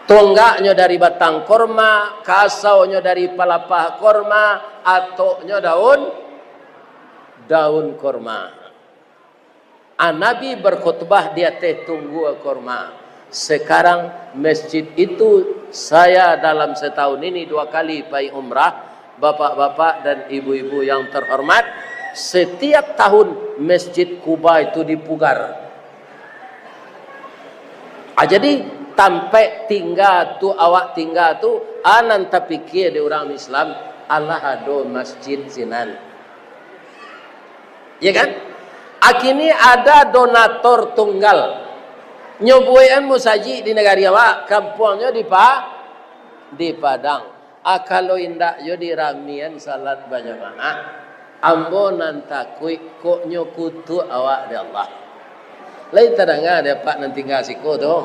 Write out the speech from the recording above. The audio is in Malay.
Tonggaknya dari batang korma, kasaunya dari palapah korma, atoknya daun korma. Nabi berkhutbah dia teh tunggu korma. Sekarang masjid itu saya dalam setahun ini 2 kali pergi umrah. Bapak-bapak dan ibu-ibu yang terhormat, setiap tahun Masjid Kuba itu dipugar. Jadi sampai tinggal tu awak tinggal tu anan terpikir di orang Islam Allah ada masjid sinan. Ya kan? Akini ada donator tunggal. Nyobuan musaji di negara awak, kampungnya di Padang. Kalau indak yo di ramian salat berjamaah, ambo nantakui kok nyokutu awak di Allah. Lain tadanga ada pak nanti ngasih ko tu.